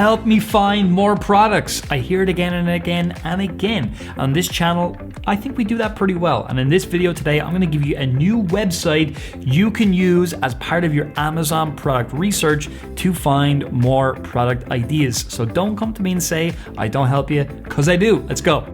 help me find more products. I hear it again and again and again. On this channel, I think we do that pretty well. And in this video today, I'm gonna give you a new website you can use as part of your Amazon product research to find more product ideas. So don't come to me and say, I don't help you, because I do. Let's go.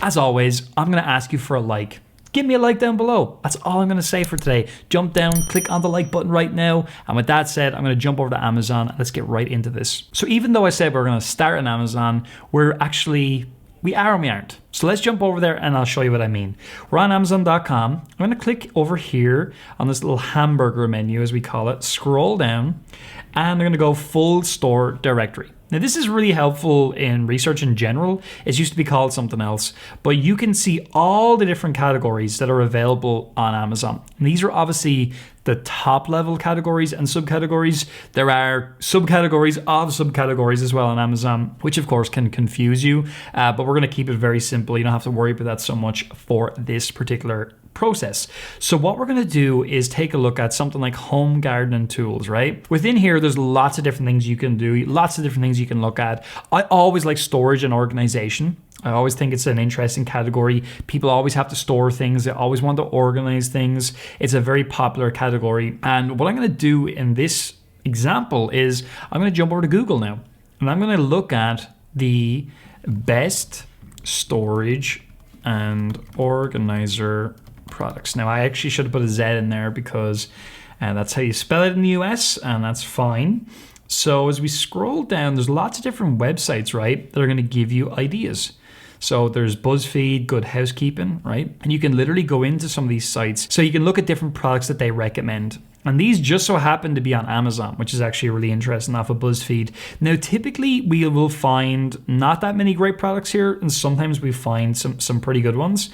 As always, I'm gonna ask you for a like. Give me a like down below. That's all I'm gonna say for today. Jump down, click on the like button right now. And with that said, I'm gonna jump over to Amazon. Let's get right into this. So even though I said we're gonna start on Amazon, we are and we aren't. So let's jump over there and I'll show you what I mean. We're on Amazon.com. I'm gonna click over here on this little hamburger menu, as we call it, scroll down, and they're gonna go full store directory. Now this is really helpful in research in general. It used to be called something else, but you can see all the different categories that are available on Amazon. And these are obviously the top level categories and subcategories. There are subcategories of subcategories as well on Amazon, which of course can confuse you, but we're gonna keep it very simple. You don't have to worry about that so much for this particular process. So what we're going to do is take a look at something like home gardening tools, right? Within here, there's lots of different things you can do, lots of different things you can look at. I always like storage and organization. I always think it's an interesting category. People always have to store things. They always want to organize things. It's a very popular category. And what I'm going to do in this example is I'm going to jump over to Google now, and I'm going to look at the best storage and organizer products. Now I actually should have put a Z in there because that's how you spell it in the US, and that's fine. So as we scroll down, there's lots of different websites, right, that are going to give you ideas. So there's BuzzFeed, Good Housekeeping, right? And you can literally go into some of these sites. So you can look at different products that they recommend. And these just so happen to be on Amazon, which is actually really interesting off of BuzzFeed. Now, typically we will find not that many great products here, and sometimes we find some pretty good ones.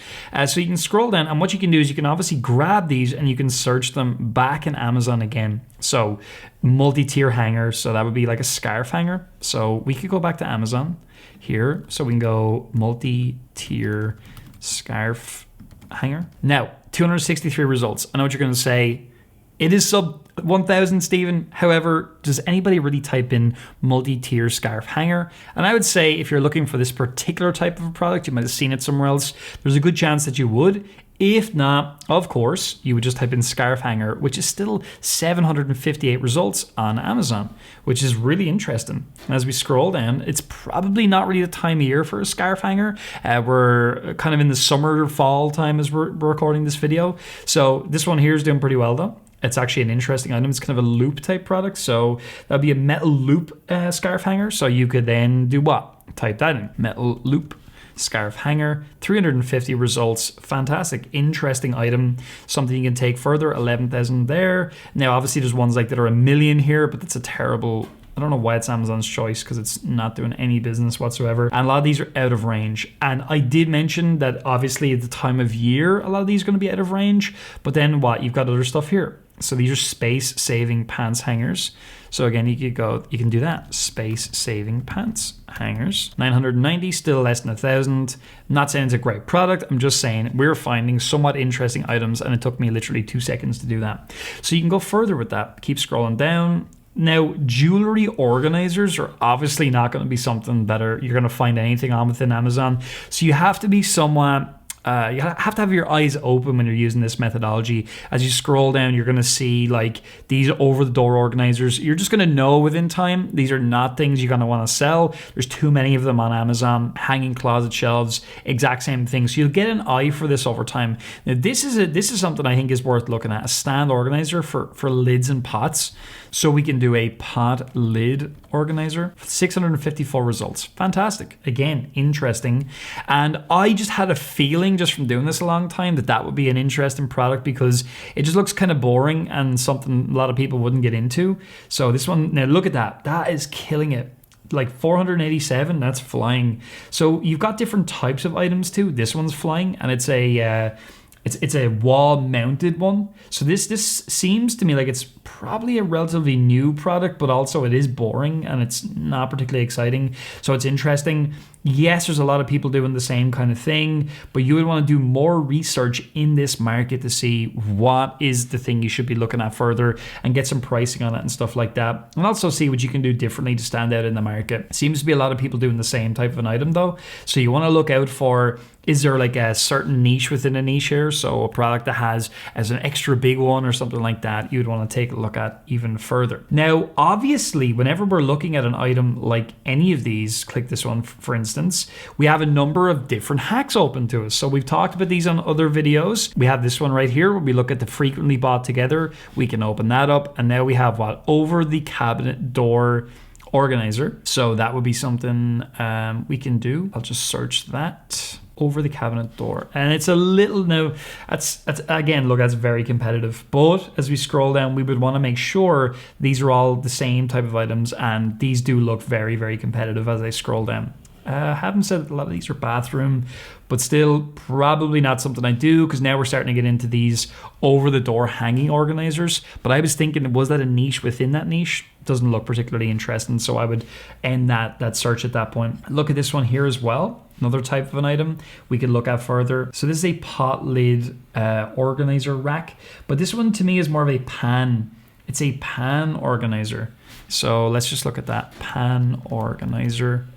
So you can scroll down, and what you can do is you can obviously grab these and you can search them back in Amazon again. So multi-tier hanger, so that would be like a scarf hanger. So we could go back to Amazon here. So we can go multi-tier scarf hanger. Now, 263 results. I know what you're gonna say. It is sub 1,000, Stephen. However, does anybody really type in multi-tier scarf hanger? And I would say if you're looking for this particular type of a product, you might have seen it somewhere else. There's a good chance that you would. If not, of course, you would just type in scarf hanger, which is still 758 results on Amazon, which is really interesting. And as we scroll down, it's probably not really the time of year for a scarf hanger. We're kind of in the summer or fall time as we're recording this video. So this one here is doing pretty well though. It's actually an interesting item. It's kind of a loop type product. So that'd be a metal loop scarf hanger. So you could then do what? Type that in, metal loop scarf hanger, 350 results. Fantastic, interesting item, something you can take further. 11,000 there. Now obviously there's ones like that are 1 million here, but that's a terrible, I don't know why it's Amazon's choice, because it's not doing any business whatsoever. And a lot of these are out of range. And I did mention that obviously at the time of year, a lot of these are going to be out of range, but then what? You've got other stuff here. So these are space saving pants hangers. So again, you can do that. Space saving pants hangers. 990, still less than 1,000. Not saying it's a great product. I'm just saying we're finding somewhat interesting items, and it took me literally 2 seconds to do that. So you can go further with that. Keep scrolling down. Now, jewelry organizers are obviously not going to be something that you're going to find anything on within Amazon. So you have to be somewhat you have to have your eyes open when you're using this methodology. As you scroll down, you're going to see like these over-the-door organizers. You're just going to know within time these are not things you're going to want to sell. There's too many of them on Amazon. Hanging closet shelves, exact same thing. So you'll get an eye for this over time. Now, this is something I think is worth looking at. A stand organizer for lids and pots. So we can do a pot lid organizer. 654 results. Fantastic. Again, interesting. And I just had a feeling just from doing this a long time that would be an interesting product, because it just looks kind of boring and something a lot of people wouldn't get into. So this one, now look at that. That is killing it. Like 487, that's flying. So you've got different types of items too. This one's flying, and it's a wall mounted one. So this seems to me like it's probably a relatively new product, but also it is boring and it's not particularly exciting. So it's interesting. Yes, there's a lot of people doing the same kind of thing, but you would want to do more research in this market to see what is the thing you should be looking at further and get some pricing on it and stuff like that. And also see what you can do differently to stand out in the market. Seems to be a lot of people doing the same type of an item though. So you want to look out for, is there like a certain niche within a niche here? So a product that has as an extra big one or something like that, you'd want to take a look at even further. Now, obviously, whenever we're looking at an item like any of these, click this one for instance, we have a number of different hacks open to us. So we've talked about these on other videos. We have this one right here where we look at the frequently bought together. We can open that up. And now we have what? Over the cabinet door organizer. So that would be something we can do. I'll just search that. Over the cabinet door, and it's a little, now that's again, look, that's very competitive, but as we scroll down we would want to make sure these are all the same type of items, and these do look very, very competitive as I scroll down. I haven't said a lot of these are bathroom, but still probably not something I do, because now we're starting to get into these over the door hanging organizers. But I was thinking, was that a niche within that niche? Doesn't look particularly interesting, so I would end that search at that point. Look at this one here as well. Another type of an item we could look at further. So this is a pot lid organizer rack, but this one to me is more of a pan. It's a pan organizer. So let's just look at that pan organizer.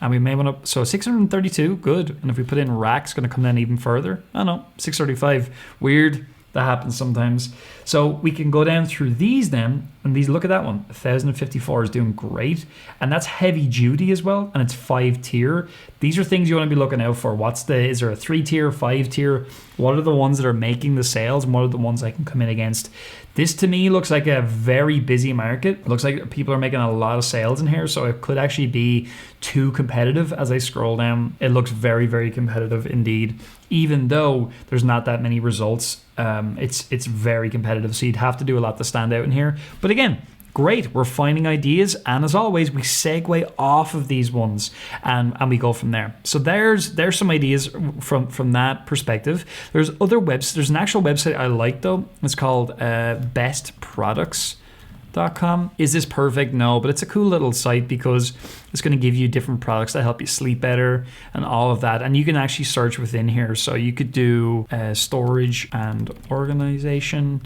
And we may want to, so 632, good. And if we put in rack, it's going to come down even further. Oh no, 635, weird. That happens sometimes. So we can go down through these then, and these, look at that one, 1054 is doing great. And that's heavy duty as well, and it's 5 tier. These are things you want to be looking out for. Is there a 3 tier, 5 tier? What are the ones that are making the sales, and what are the ones I can come in against? This to me looks like a very busy market. It looks like people are making a lot of sales in here, so it could actually be too competitive. As I scroll down, it looks very, very competitive indeed. Even though there's not that many results, it's very competitive, so you'd have to do a lot to stand out in here. But again, great, we're finding ideas, and as always, we segue off of these ones and we go from there. So there's some ideas from that perspective. There's other websites. There's an actual website I like though. It's called bestproducts.com. Is this perfect? No, but it's a cool little site because it's going to give you different products that help you sleep better and all of that. And you can actually search within here. So you could do storage and organization,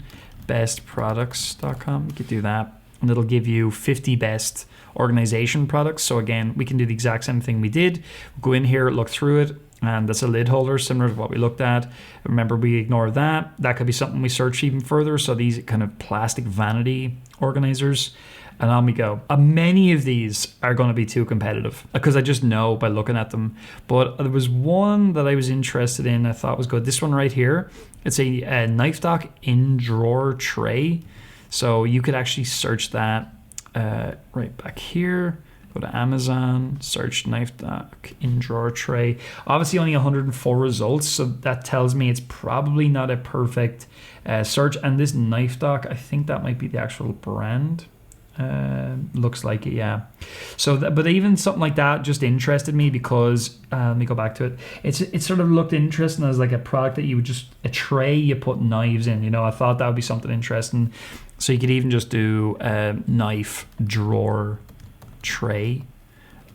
bestproducts.com. You could do that. And it'll give you 50 best organization products. So again, we can do the exact same thing we did. Go in here, look through it, and that's a lid holder similar to what we looked at. Remember, we ignore that. That could be something we search even further. So these kind of plastic vanity organizers, and on we go. Many of these are going to be too competitive because I just know by looking at them. But there was one that I was interested in, I thought was good. This one right here. It's a knife dock in drawer tray. So you could actually search that right back here. Go to Amazon, search knife dock in drawer tray. Obviously only 104 results, so that tells me it's probably not a perfect search. And this knife dock, I think that might be the actual brand. Looks like it, yeah. So but even something like that just interested me because let me go back to it. It sort of looked interesting as like a product that you would just, a tray you put knives in, you know. I thought that would be something interesting. So you could even just do a knife drawer tray.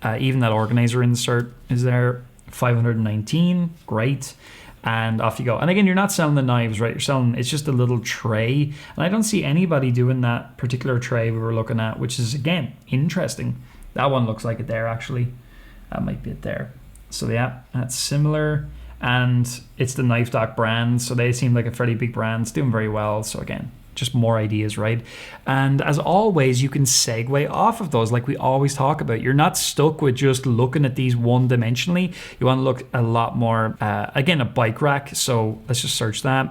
Even that organizer insert is there. 519, great. And off you go. And again, you're not selling the knives, right? You're selling, it's just a little tray. And I don't see anybody doing that particular tray we were looking at, which is, again, interesting. That one looks like it there, actually. That might be it there. So yeah, that's similar. And it's the Knife Dock brand. So they seem like a fairly big brand. It's doing very well. So again, just more ideas, right? And as always, you can segue off of those like we always talk about. You're not stuck with just looking at these one-dimensionally. You want to look a lot more, again, a bike rack. So let's just search that.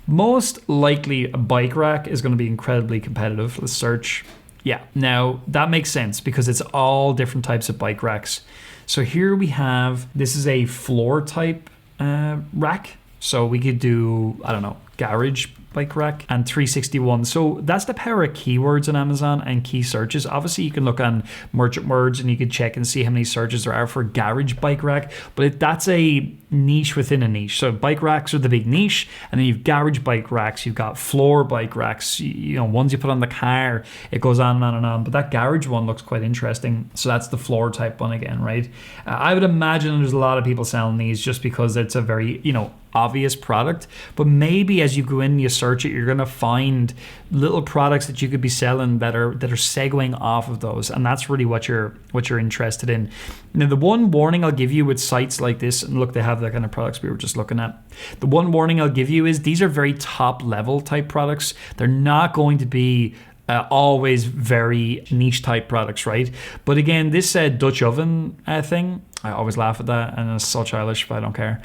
Most likely a bike rack is going to be incredibly competitive. Let's search. Yeah, now that makes sense because it's all different types of bike racks. So here we have, this is a floor type rack. So we could do, I don't know, garage bike rack, and 361. So that's the power of keywords on Amazon and key searches. Obviously, you can look on merchant words and you can check and see how many searches there are for garage bike rack, but that's a niche within a niche. So bike racks are the big niche, and then you've garage bike racks, you've got floor bike racks, you know, ones you put on the car. It goes on and on and on, but that garage one looks quite interesting. So that's the floor type one again, right? I would imagine there's a lot of people selling these just because it's a very, you know, obvious product, but maybe as you go in and you search it, you're going to find little products that you could be selling that are segueing off of those, and that's really what you're interested in. Now, the one warning I'll give you with sites like this, and look, they have the kind of products we were just looking at. The one warning I'll give you is these are very top level type products. They're not going to be always very niche type products, right? But again, this Dutch oven thing, I always laugh at that, and it's so childish, but I don't care.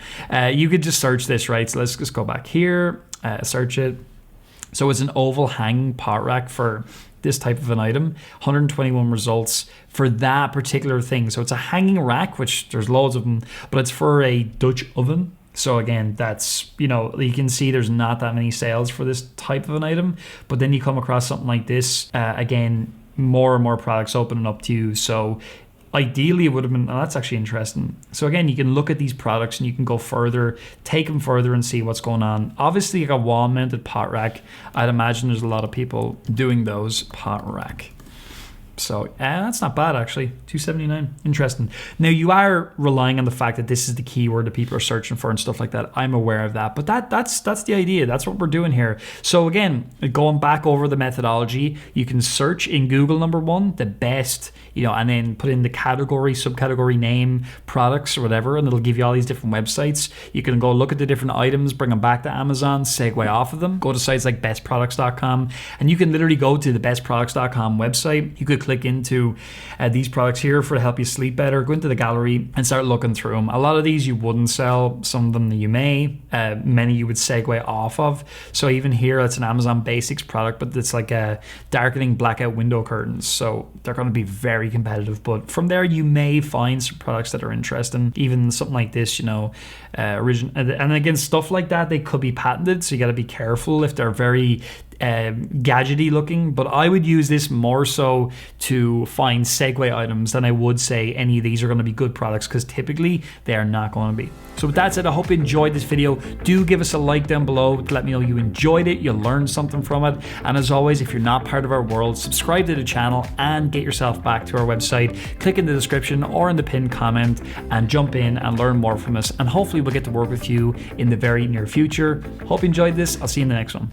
You could just search this, right? So let's just go back here, search it. So it's an oval hanging pot rack for this type of an item. 121 results for that particular thing. So it's a hanging rack, which there's loads of them, but it's for a Dutch oven. So again, that's, you know, you can see there's not that many sales for this type of an item, but then you come across something like this, again, more and more products opening up to you. So ideally it would have been, oh, that's actually interesting. So again, you can look at these products and you can go further, take them further and see what's going on. Obviously, like a wall mounted pot rack, I'd imagine there's a lot of people doing those pot rack. So that's not bad actually, $279, interesting. Now you are relying on the fact that this is the keyword that people are searching for and stuff like that. I'm aware of that, but that's the idea. That's what we're doing here. So again, going back over the methodology, you can search in Google, number one, the best, you know, and then put in the category, subcategory name, products or whatever, and it'll give you all these different websites. You can go look at the different items, bring them back to Amazon, segue off of them, go to sites like bestproducts.com, and you can literally go to the bestproducts.com website. You could click into these products here for to help you sleep better. Go into the gallery and start looking through them. A lot of these you wouldn't sell, some of them you may, many you would segue off of. So even here, it's an Amazon Basics product, but it's like a darkening blackout window curtains. So they're going to be very competitive. But from there, you may find some products that are interesting. Even something like this, you know, and again, stuff like that, they could be patented. So you got to be careful if they're very gadgety looking, but I would use this more so to find segue items than I would say any of these are going to be good products, because typically they are not going to be. So with that said, I hope you enjoyed this video. Do give us a like down below to let me know you enjoyed it, you learned something from it, and as always, if you're not part of our world, subscribe to the channel and get yourself back to our website. Click in the description or in the pinned comment and jump in and learn more from us, and hopefully we'll get to work with you in the very near future. Hope you enjoyed this. I'll see you in the next one.